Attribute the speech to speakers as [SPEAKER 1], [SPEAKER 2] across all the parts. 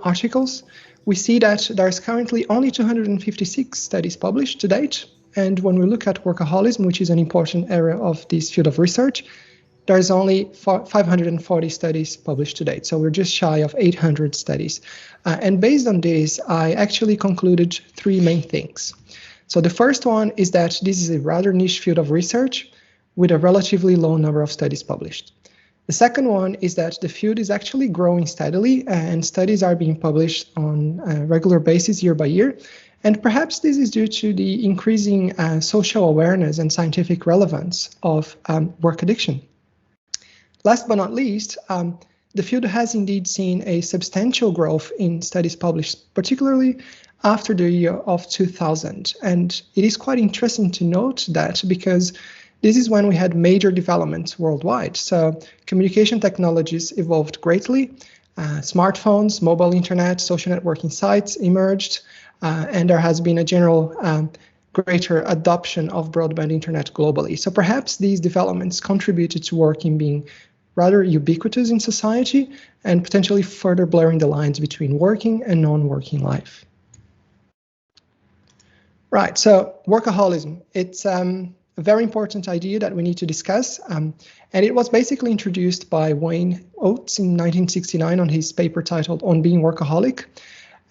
[SPEAKER 1] articles, we see that there's currently only 256 studies published to date. And when we look at workaholism, which is an important area of this field of research, there's only 540 studies published to date. So we're just shy of 800 studies. And based on this, I actually concluded three main things. So the first one is that this is a rather niche field of research with a relatively low number of studies published. The second one is that the field is actually growing steadily and studies are being published on a regular basis year by year. And perhaps this is due to the increasing social awareness and scientific relevance of work addiction. Last but not least, the field has indeed seen a substantial growth in studies published, particularly after the year of 2000. And it is quite interesting to note that because this is when we had major developments worldwide. So communication technologies evolved greatly. Smartphones, mobile internet, social networking sites emerged, and there has been a general greater adoption of broadband internet globally. So perhaps these developments contributed to working being rather ubiquitous in society and potentially further blurring the lines between working and non-working life. Right, so workaholism, it's a very important idea that we need to discuss, and it was basically introduced by Wayne Oates in 1969 on his paper titled On Being Workaholic,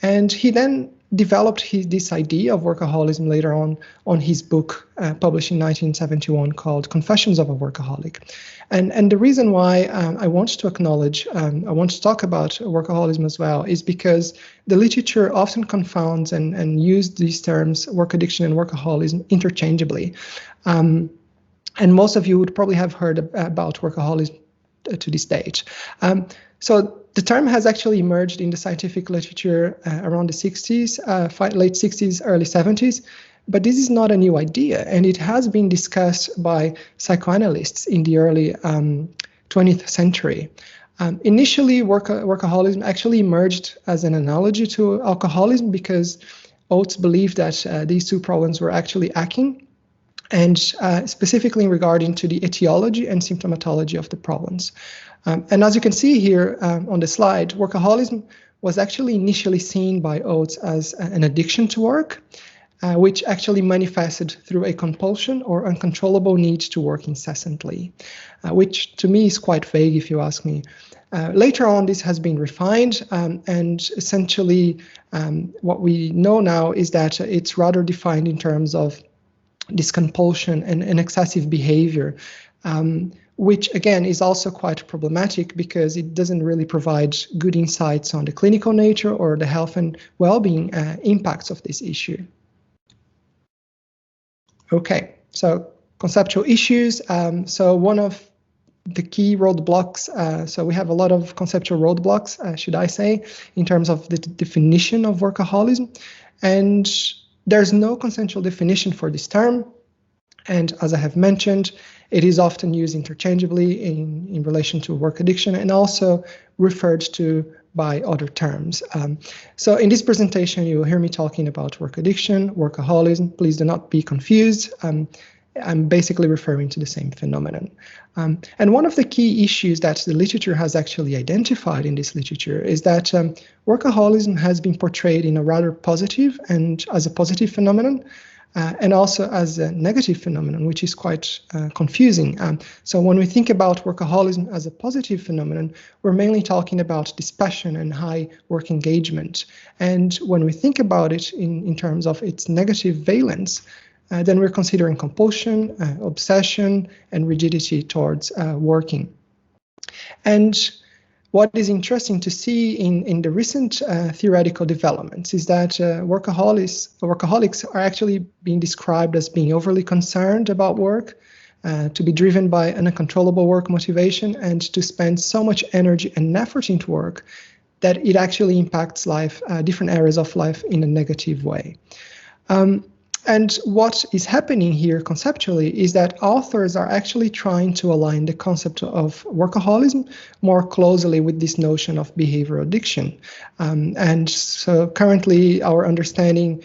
[SPEAKER 1] and he then developed this idea of workaholism later on his book published in 1971 called Confessions of a Workaholic. And the reason why I want to acknowledge, I want to talk about workaholism as well, is because the literature often confounds and use these terms, work addiction and workaholism, interchangeably. And most of you would probably have heard about workaholism to this date. So the term has actually emerged in the scientific literature around the 60s, late 60s, early 70s. But this is not a new idea, and it has been discussed by psychoanalysts in the early 20th century. Initially, workaholism actually emerged as an analogy to alcoholism because Oates believed that these two problems were actually akin, and specifically regarding to the etiology and symptomatology of the problems. And as you can see here on the slide, workaholism was actually initially seen by Oates as an addiction to work, which actually manifested through a compulsion or uncontrollable need to work incessantly, which to me is quite vague if you ask me. Later on, this has been refined, and essentially what we know now is that it's rather defined in terms of this compulsion and excessive behavior, which again is also quite problematic because it doesn't really provide good insights on the clinical nature or the health and well-being impacts of this issue. Okay, so conceptual issues. So one of the key roadblocks, so we have a lot of conceptual roadblocks, should I say, in terms of the definition of workaholism. And there's no consensual definition for this term. And as I have mentioned, it is often used interchangeably in relation to work addiction and also referred to by other terms. So in this presentation, you will hear me talking about work addiction, workaholism. Please do not be confused. I'm basically referring to the same phenomenon. And one of the key issues that the literature has actually identified in this literature is that workaholism has been portrayed in a rather positive and as a positive phenomenon, and also as a negative phenomenon, which is quite confusing. So when we think about workaholism as a positive phenomenon, we're mainly talking about this passion and high work engagement. And when we think about it in terms of its negative valence, then we're considering compulsion, obsession, and rigidity towards working. And what is interesting to see in the recent theoretical developments is that workaholics are actually being described as being overly concerned about work, to be driven by an uncontrollable work motivation, and to spend so much energy and effort into work that it actually impacts life, different areas of life in a negative way. And what is happening here conceptually is that authors are actually trying to align the concept of workaholism more closely with this notion of behavioral addiction. And so currently our understanding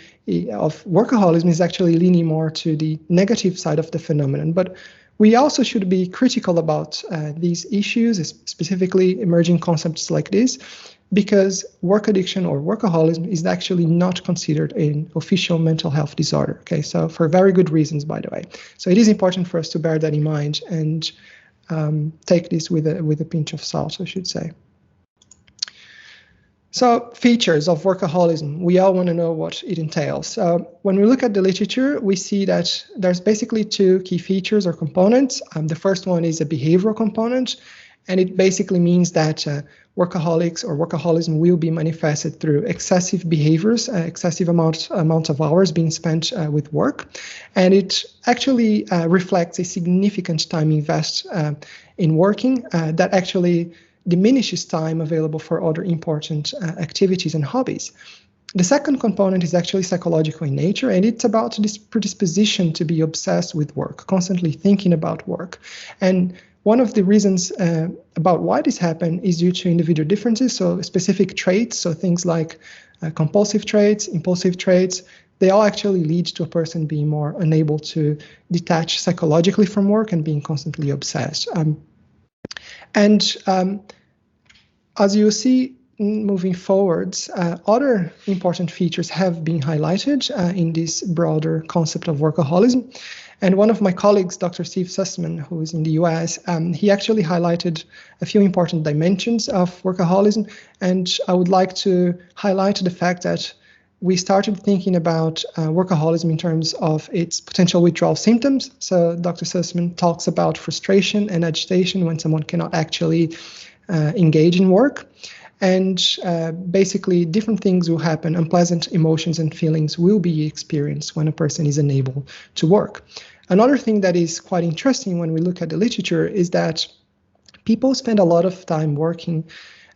[SPEAKER 1] of workaholism is actually leaning more to the negative side of the phenomenon. But we also should be critical about these issues, specifically emerging concepts like this, because work addiction or workaholism is actually not considered an official mental health disorder. Okay, so for very good reasons, by the way. So it is important for us to bear that in mind and take this with a pinch of salt, I should say. So features of workaholism, we all want to know what it entails. So when we look at the literature, we see that there's basically two key features or components. The first one is a behavioral component, and it basically means that workaholics or workaholism will be manifested through excessive behaviors, excessive amount of hours being spent with work. And it actually reflects a significant time invested in working that actually diminishes time available for other important activities and hobbies. The second component is actually psychological in nature, and it's about this predisposition to be obsessed with work, constantly thinking about work. And one of the reasons about why this happens is due to individual differences, so specific traits, so things like compulsive traits, impulsive traits, they all actually lead to a person being more unable to detach psychologically from work and being constantly obsessed. As you see, moving forwards, other important features have been highlighted in this broader concept of workaholism. And one of my colleagues, Dr. Steve Sussman, who is in the US, he actually highlighted a few important dimensions of workaholism. And I would like to highlight the fact that we started thinking about workaholism in terms of its potential withdrawal symptoms. So Dr. Sussman talks about frustration and agitation when someone cannot actually engage in work. And basically different things will happen, unpleasant emotions and feelings will be experienced when a person is unable to work. Another thing that is quite interesting when we look at the literature is that people spend a lot of time working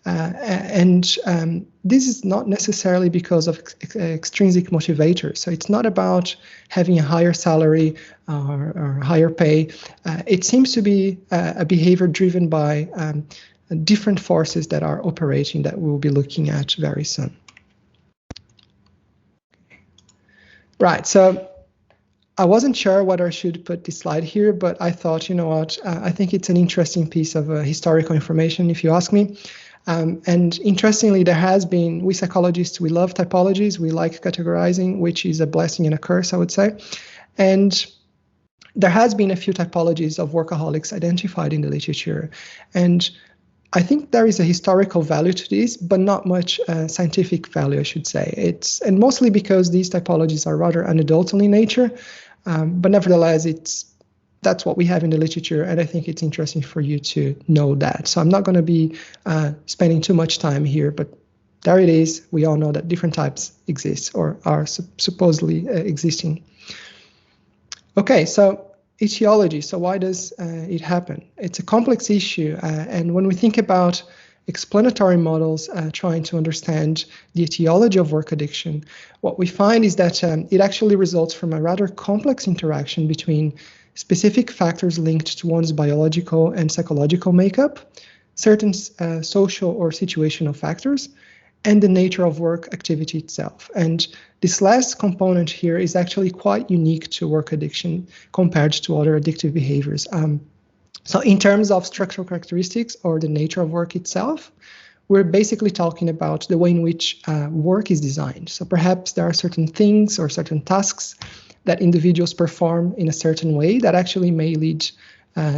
[SPEAKER 1] and this is not necessarily because of extrinsic motivators. So it's not about having a higher salary or higher pay. It seems to be a behavior driven by different forces that are operating that we'll be looking at very soon. Right, so I wasn't sure whether I should put this slide here, but I thought, you know what, I think it's an interesting piece of historical information, if you ask me. And interestingly, there has been, we psychologists, we love typologies, we like categorizing, which is a blessing and a curse, I would say. And there has been a few typologies of workaholics identified in the literature. And I think there is a historical value to this, but not much scientific value, I should say. And mostly because these typologies are rather anecdotal in nature, but nevertheless, that's what we have in the literature, and I think it's interesting for you to know that. So I'm not going to be spending too much time here, but there it is. We all know that different types exist or are supposedly existing. Okay, so aetiology. So why does it happen? It's a complex issue, and when we think about explanatory models trying to understand the etiology of work addiction, what we find is that it actually results from a rather complex interaction between specific factors linked to one's biological and psychological makeup, certain social or situational factors, and the nature of work activity itself. And this last component here is actually quite unique to work addiction compared to other addictive behaviors. So in terms of structural characteristics or the nature of work itself, we're basically talking about the way in which work is designed. So perhaps there are certain things or certain tasks that individuals perform in a certain way that actually may lead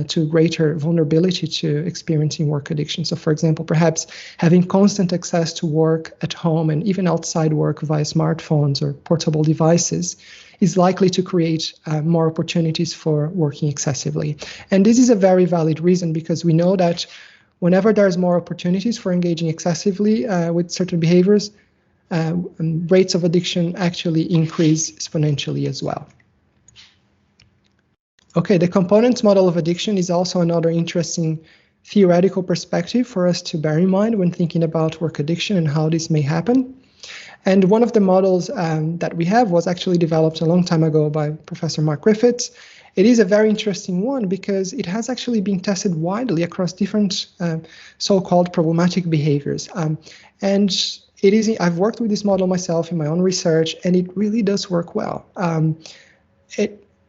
[SPEAKER 1] to greater vulnerability to experiencing work addiction. So for example, perhaps having constant access to work at home and even outside work via smartphones or portable devices is likely to create more opportunities for working excessively. And this is a very valid reason, because we know that whenever there's more opportunities for engaging excessively with certain behaviors, rates of addiction actually increase exponentially as well. Okay, the components model of addiction is also another interesting theoretical perspective for us to bear in mind when thinking about work addiction and how this may happen. And one of the models that we have was actually developed a long time ago by Professor Mark Griffiths. It is a very interesting one because it has actually been tested widely across different so-called problematic behaviors. And it is, I've worked with this model myself in my own research, and it really does work well.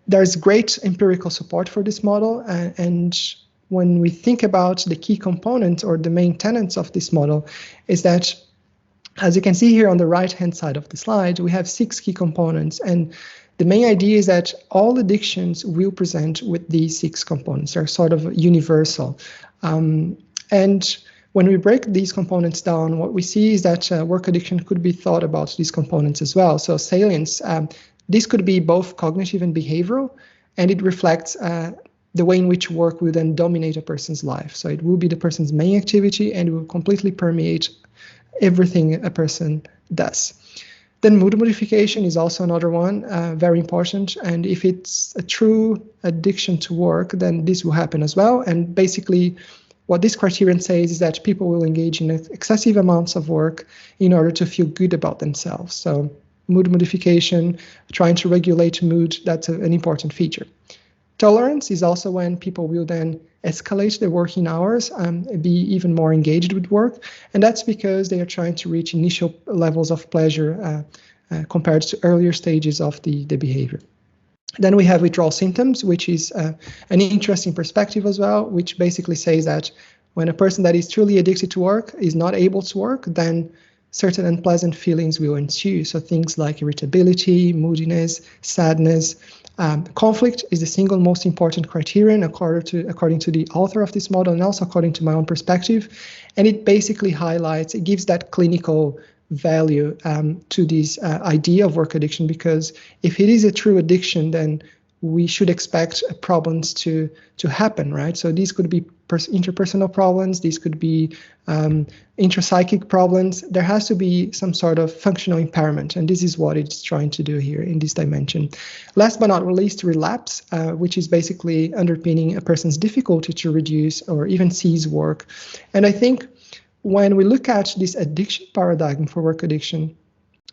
[SPEAKER 1] There's great empirical support for this model, and when we think about the key components or the main tenets of this model, is that, as you can see here on the right-hand side of the slide, we have 6 key components. And the main idea is that all addictions will present with these 6 components. They're sort of universal. And when we break these components down, what we see is that work addiction could be thought about these components as well. So salience, this could be both cognitive and behavioral, and it reflects the way in which work will then dominate a person's life. So it will be the person's main activity, and it will completely permeate everything a person does. Then mood modification is also another one, very important. And if it's a true addiction to work, then this will happen as well. And basically, what this criterion says is that people will engage in excessive amounts of work in order to feel good about themselves. So mood modification, trying to regulate mood, that's an important feature. Tolerance is also when people will then escalate their working hours and be even more engaged with work. And that's because they are trying to reach initial levels of pleasure compared to earlier stages of the behavior. Then we have withdrawal symptoms, which is an interesting perspective as well, which basically says that when a person that is truly addicted to work is not able to work, then certain unpleasant feelings will ensue. So things like irritability, moodiness, sadness. Conflict is the single most important criterion according to the author of this model, and also according to my own perspective. And it basically highlights, it gives that clinical value to this idea of work addiction, because if it is a true addiction, then we should expect problems to happen, right? So these could be interpersonal problems, these could be intrapsychic problems. There has to be some sort of functional impairment, and this is what it's trying to do here in this dimension. Last but not least, relapse, which is basically underpinning a person's difficulty to reduce or even cease work. And I think when we look at this addiction paradigm for work addiction,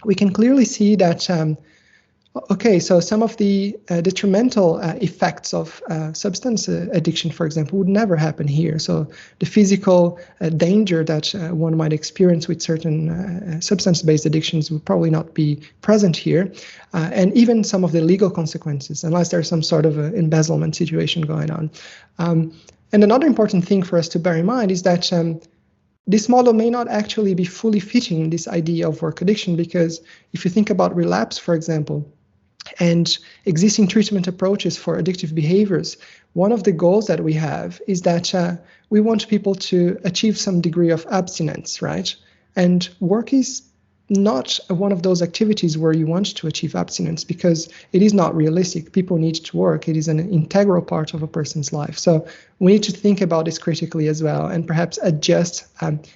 [SPEAKER 1] we can clearly see that okay, so some of the detrimental effects of substance addiction, for example, would never happen here. So the physical danger that one might experience with certain substance-based addictions would probably not be present here. And even some of the legal consequences, unless there's some sort of embezzlement situation going on. And another important thing for us to bear in mind is that this model may not actually be fully fitting this idea of work addiction, because if you think about relapse, for example, and existing treatment approaches for addictive behaviors, one of the goals that we have is that we want people to achieve some degree of abstinence, right? And work is not one of those activities where you want to achieve abstinence, because it is not realistic. People need to work. It is an integral part of a person's life. So we need to think about this critically as well, and perhaps adjust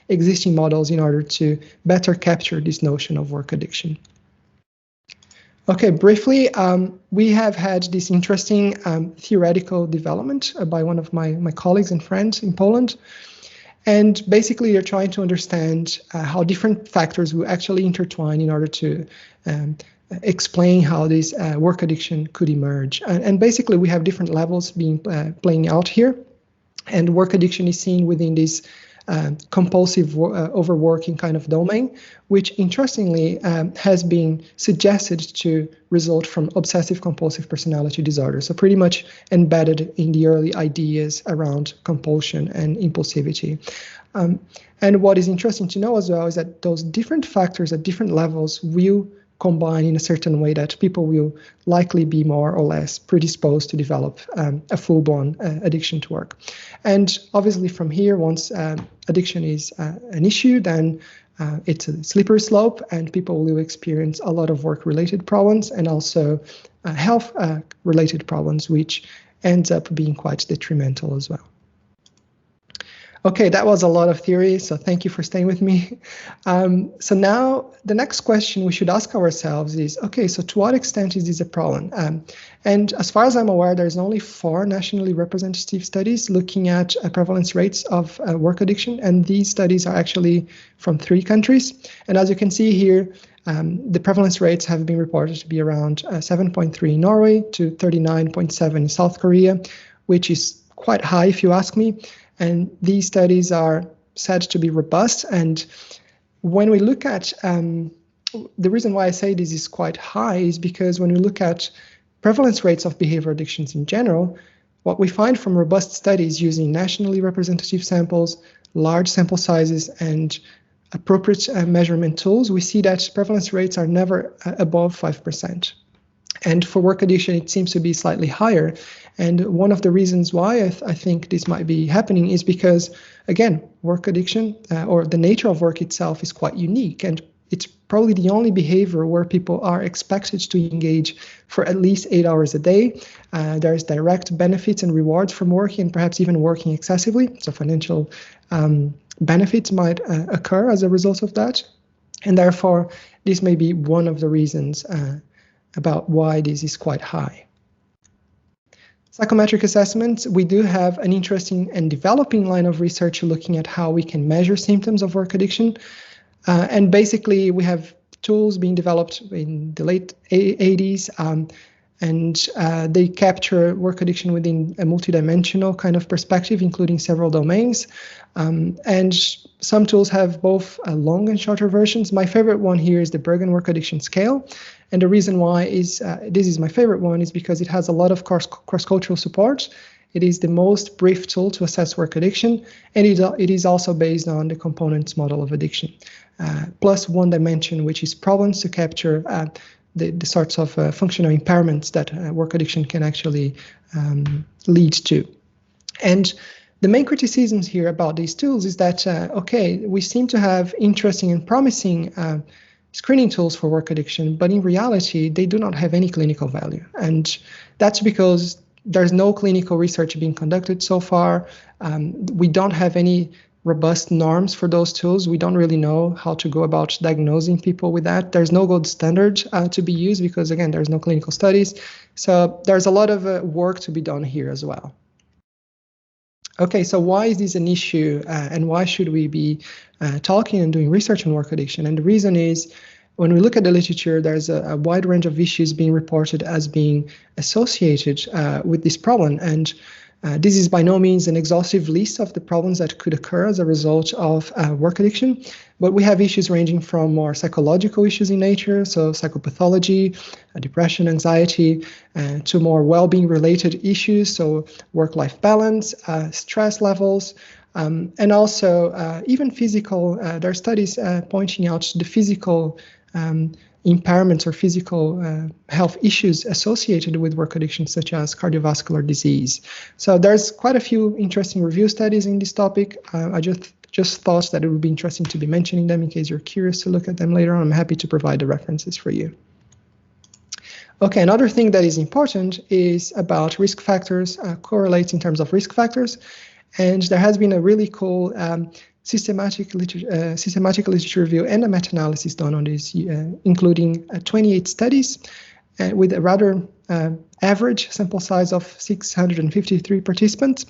[SPEAKER 1] existing models in order to better capture this notion of work addiction. Okay, briefly, we have had this interesting theoretical development by one of my colleagues and friends in Poland. And basically, they're trying to understand how different factors will actually intertwine in order to explain how this work addiction could emerge. And basically, we have different levels playing out here. And work addiction is seen within this compulsive overworking kind of domain, which interestingly has been suggested to result from obsessive compulsive personality disorder. So pretty much embedded in the early ideas around compulsion and impulsivity. And what is interesting to know as well is that those different factors at different levels will combine in a certain way that people will likely be more or less predisposed to develop a full-blown addiction to work. And obviously from here, once addiction is an issue, then it's a slippery slope, and people will experience a lot of work-related problems and also health-related problems, which ends up being quite detrimental as well. Okay, that was a lot of theory, so thank you for staying with me. So now the next question we should ask ourselves is, okay, so to what extent is this a problem? And as far as I'm aware, there's only 4 nationally representative studies looking at prevalence rates of work addiction, and these studies are actually from 3 countries. And as you can see here, the prevalence rates have been reported to be around 7.3 in Norway to 39.7 in South Korea, which is quite high if you ask me. And these studies are said to be robust. And when we look at, the reason why I say this is quite high is because when we look at prevalence rates of behavior addictions in general, what we find from robust studies using nationally representative samples, large sample sizes, and appropriate measurement tools, we see that prevalence rates are never above 5%. And for work addiction, it seems to be slightly higher. And one of the reasons why I think this might be happening is because, again, work addiction or the nature of work itself is quite unique. And it's probably the only behavior where people are expected to engage for at least 8 hours a day. There's direct benefits and rewards from working, and perhaps even working excessively. So financial benefits might occur as a result of that. And therefore, this may be one of the reasons about why this is quite high. Psychometric assessments, we do have an interesting and developing line of research looking at how we can measure symptoms of work addiction. And basically, we have tools being developed in the late 80s, and they capture work addiction within a multidimensional kind of perspective, including several domains. And some tools have both long and shorter versions. My favorite one here is the Bergen Work Addiction Scale. And the reason why is this is my favorite one is because it has a lot of cross-cultural support. It is the most brief tool to assess work addiction, and it is also based on the components model of addiction, plus one dimension, which is problems to capture the sorts of functional impairments that work addiction can actually lead to. And the main criticisms here about these tools is that, okay, we seem to have interesting and promising screening tools for work addiction, but in reality, they do not have any clinical value. And that's because there's no clinical research being conducted so far. We don't have any robust norms for those tools. We don't really know how to go about diagnosing people with that. There's no gold standard to be used because, again, there's no clinical studies. So there's a lot of work to be done here as well. Okay, so why is this an issue and why should we be talking and doing research on work addiction? And the reason is, when we look at the literature, there's a wide range of issues being reported as being associated with this problem. And this is by no means an exhaustive list of the problems that could occur as a result of work addiction, but we have issues ranging from more psychological issues in nature, so psychopathology, depression, anxiety, to more well-being related issues, so work-life balance, stress levels, and also even physical. There are studies pointing out the physical impairments or physical health issues associated with work addiction, such as cardiovascular disease. So there's quite a few interesting review studies in this topic. I just thought that it would be interesting to be mentioning them in case you're curious to look at them later on. I'm happy to provide the references for you. Okay, another thing that is important is about risk factors, correlates in terms of risk factors. And there has been a really cool systematic literature review and a meta-analysis done on this, including 28 studies with a rather average sample size of 653 participants.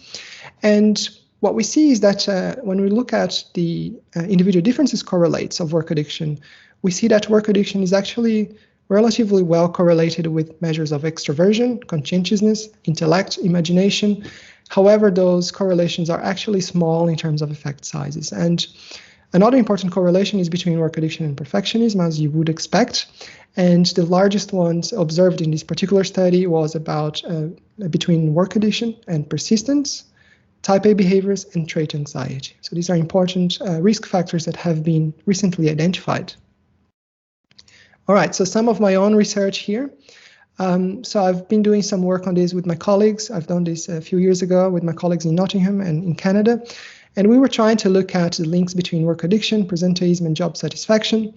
[SPEAKER 1] And what we see is that when we look at the individual differences correlates of work addiction, we see that work addiction is actually relatively well correlated with measures of extroversion, conscientiousness, intellect, imagination. However, those correlations are actually small in terms of effect sizes. And another important correlation is between work addiction and perfectionism, as you would expect. And the largest ones observed in this particular study was about between work addiction and persistence, type A behaviors, and trait anxiety. So these are important risk factors that have been recently identified. All right, so some of my own research here. So I've been doing some work on this with my colleagues. I've done this a few years ago with my colleagues in Nottingham and in Canada. And we were trying to look at the links between work addiction, presenteeism, and job satisfaction.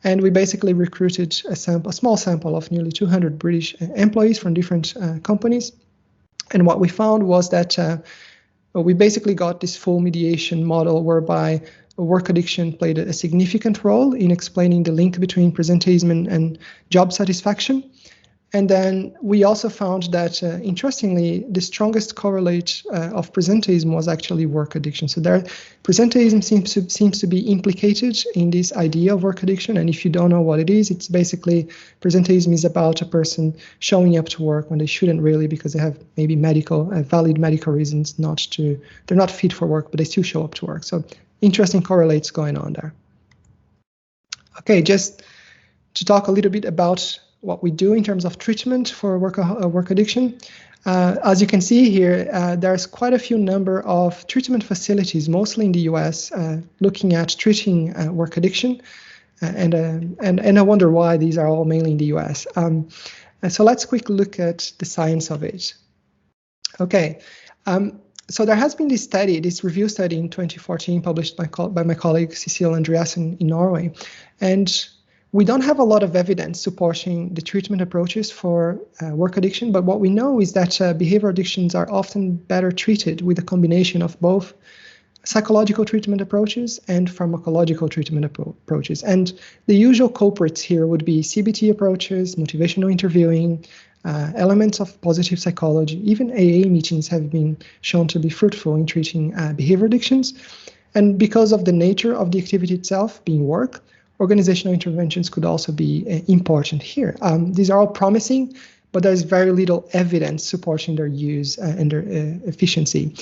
[SPEAKER 1] And we basically recruited a small sample of nearly 200 British employees from different companies. And what we found was that we basically got this full mediation model whereby work addiction played a significant role in explaining the link between presenteeism and job satisfaction. And then we also found that, interestingly, the strongest correlate of presenteeism was actually work addiction. So presenteeism seems to be implicated in this idea of work addiction. And if you don't know what it is, it's basically presenteeism is about a person showing up to work when they shouldn't really, because they have maybe valid medical reasons they're not fit for work, but they still show up to work. So interesting correlates going on there. Okay, just to talk a little bit about what we do in terms of treatment for work addiction. As you can see here, there's quite a few number of treatment facilities, mostly in the US, looking at treating work addiction. And I wonder why these are all mainly in the US. And so let's quickly look at the science of it. Okay, so there has been this study, this review study in 2014 published by my colleague Cecile Andreasen in Norway. And we don't have a lot of evidence supporting the treatment approaches for work addiction, but what we know is that behavior addictions are often better treated with a combination of both psychological treatment approaches and pharmacological treatment approaches. And the usual culprits here would be CBT approaches, motivational interviewing, elements of positive psychology. Even AA meetings have been shown to be fruitful in treating behavior addictions. And because of the nature of the activity itself being work, organizational interventions could also be important here. These are all promising, but there's very little evidence supporting their use and their efficiency.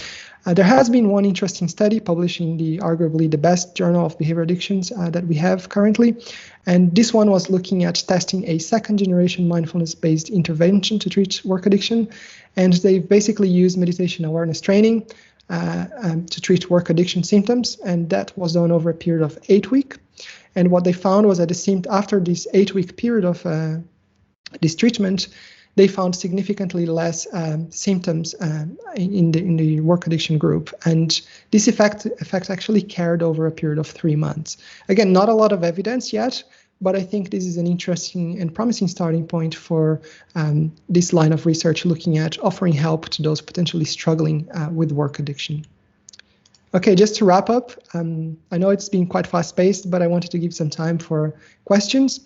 [SPEAKER 1] There has been one interesting study published in arguably the best journal of behavior addictions that we have currently. And this one was looking at testing a second-generation mindfulness-based intervention to treat work addiction. And they basically used meditation awareness training to treat work addiction symptoms. And that was done over a period of 8 weeks. And what they found was that after this 8-week period of this treatment, they found significantly less symptoms in the work addiction group. And this effect actually carried over a period of 3 months. Again, not a lot of evidence yet, but I think this is an interesting and promising starting point for this line of research looking at offering help to those potentially struggling with work addiction. Okay, just to wrap up, I know it's been quite fast-paced, but I wanted to give some time for questions.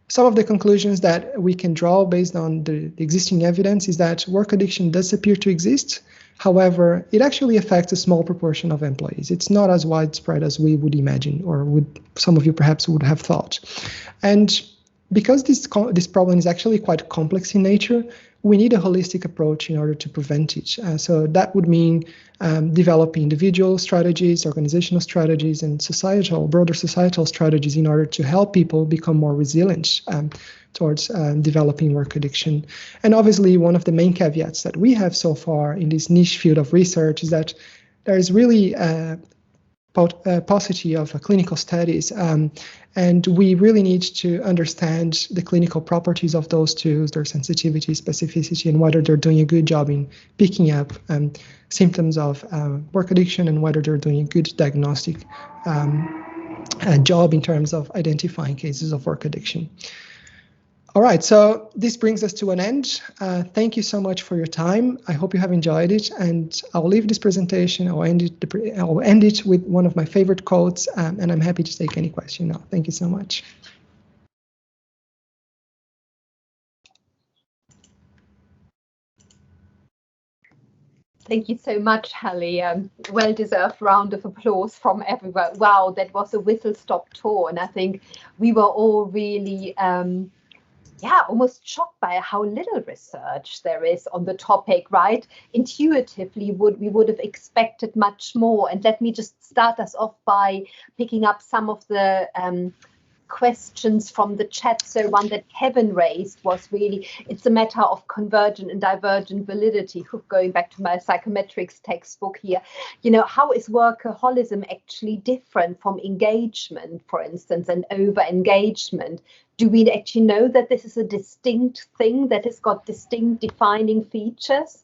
[SPEAKER 1] Some of the conclusions that we can draw based on the existing evidence is that work addiction does appear to exist. However, it actually affects a small proportion of employees. It's not as widespread as we would imagine, or some of you perhaps would have thought. And because this problem is actually quite complex in nature, we need a holistic approach in order to prevent it. So that would mean developing individual strategies, organizational strategies, and broader societal strategies in order to help people become more resilient towards developing work addiction. And obviously, one of the main caveats that we have so far in this niche field of research is that there is really paucity of clinical studies, and we really need to understand the clinical properties of those tools, their sensitivity, specificity, and whether they're doing a good job in picking up symptoms of work addiction, and whether they're doing a good diagnostic job in terms of identifying cases of work addiction. All right, so this brings us to an end. Thank you so much for your time. I hope you have enjoyed it, and I'll leave this presentation. I'll end it with one of my favorite quotes, and I'm happy to take any question now. Thank you so much.
[SPEAKER 2] Thank you so much, Halley. Well-deserved round of applause from everywhere. Wow, that was a whistle-stop tour, and I think we were all really almost shocked by how little research there is on the topic, right? Intuitively, we would have expected much more. And let me just start us off by picking up some of the questions from the chat. So one that Kevin raised was really, it's a matter of convergent and divergent validity, going back to my psychometrics textbook here. You know, how is workaholism actually different from engagement, for instance, and over-engagement? Do we actually know that this is a distinct thing that has got distinct defining features?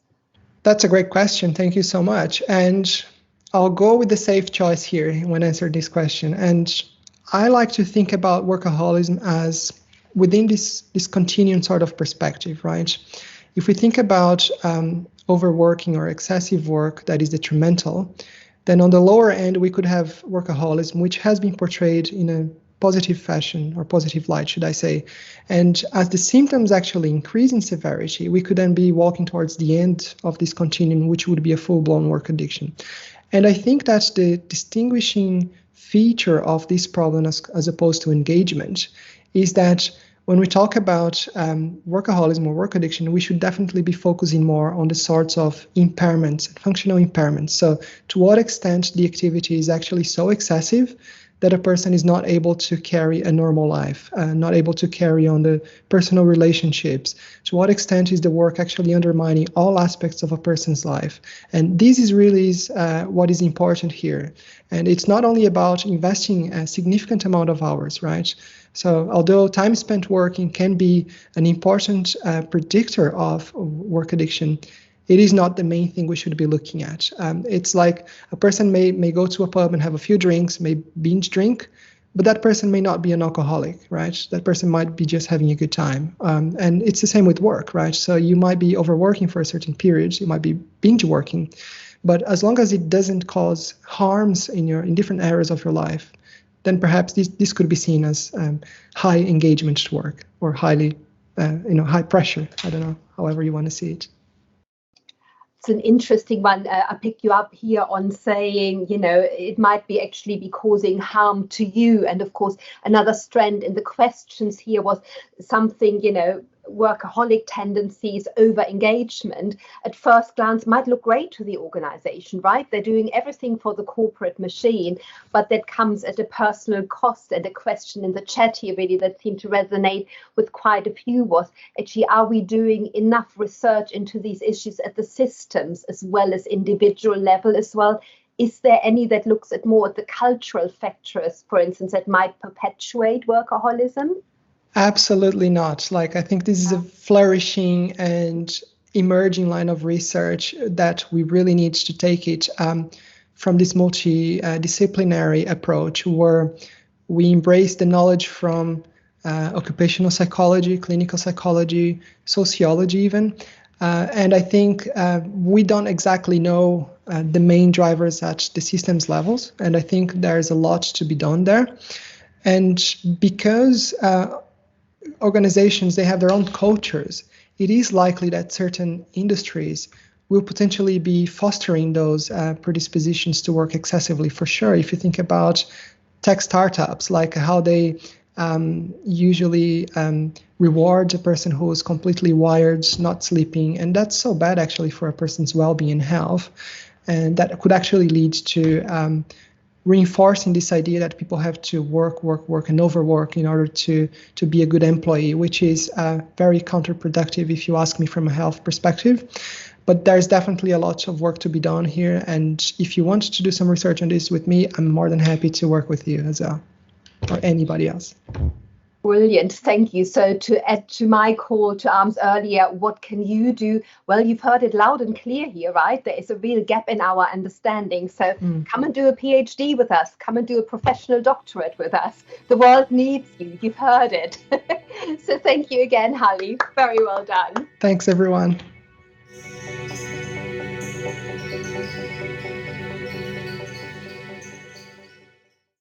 [SPEAKER 1] That's a great question. Thank you so much. And I'll go with the safe choice here when answering this question. And I like to think about workaholism as within this continuum sort of perspective, right? If we think about overworking or excessive work that is detrimental, then on the lower end, we could have workaholism, which has been portrayed in a positive fashion, or positive light, should I say. And as the symptoms actually increase in severity, we could then be walking towards the end of this continuum, which would be a full-blown work addiction. And I think that's the distinguishing feature of this problem as opposed to engagement, is that when we talk about workaholism or work addiction, we should definitely be focusing more on the sorts of impairments, functional impairments. So to what extent the activity is actually so excessive that a person is not able to carry a normal life, not able to carry on the personal relationships? To what extent is the work actually undermining all aspects of a person's life? And this is really what is important here. And it's not only about investing a significant amount of hours, right? So although time spent working can be an important predictor of work addiction, it is not the main thing we should be looking at. It's like a person may go to a pub and have a few drinks, may binge drink, but that person may not be an alcoholic, right? That person might be just having a good time. And it's the same with work, right? So you might be overworking for a certain period, you might be binge working, but as long as it doesn't cause harms in different areas of your life, then perhaps this could be seen as high engagement work or highly, high pressure. I don't know, however you want to see it.
[SPEAKER 2] It's an interesting one. I pick you up here on saying, it might be causing harm to you. And of course, another strand in the questions here was something, workaholic tendencies, over engagement, at first glance might look great to the organization, right? They're doing everything for the corporate machine, but that comes at a personal cost. And a question in the chat here really that seemed to resonate with quite a few was actually, are we doing enough research into these issues at the systems as well as individual level as well? Is there any that looks at more at the cultural factors, for instance, that might perpetuate workaholism?
[SPEAKER 1] Absolutely not. I think this is a flourishing and emerging line of research that we really need to take it from this multidisciplinary approach where we embrace the knowledge from occupational psychology, clinical psychology, sociology even. And I think we don't exactly know the main drivers at the systems levels. And I think there's a lot to be done there. And because organizations, they have their own cultures, it is likely that certain industries will potentially be fostering those predispositions to work excessively, for sure. If you think about tech startups, like how they usually reward a person who is completely wired, not sleeping, and that's so bad actually for a person's well-being and health, and that could actually lead to reinforcing this idea that people have to work and overwork in order to be a good employee, which is very counterproductive if you ask me from a health perspective. But there's definitely a lot of work to be done here. And if you want to do some research on this with me, I'm more than happy to work with you as well, or anybody else.
[SPEAKER 2] Brilliant, thank you. So to add to my call to arms earlier, what can you do? Well, you've heard it loud and clear here, right? There is a real gap in our understanding. So come and do a PhD with us. Come and do a professional doctorate with us. The world needs you. You've heard it. So thank you again, Halley. Very well done.
[SPEAKER 1] Thanks, everyone.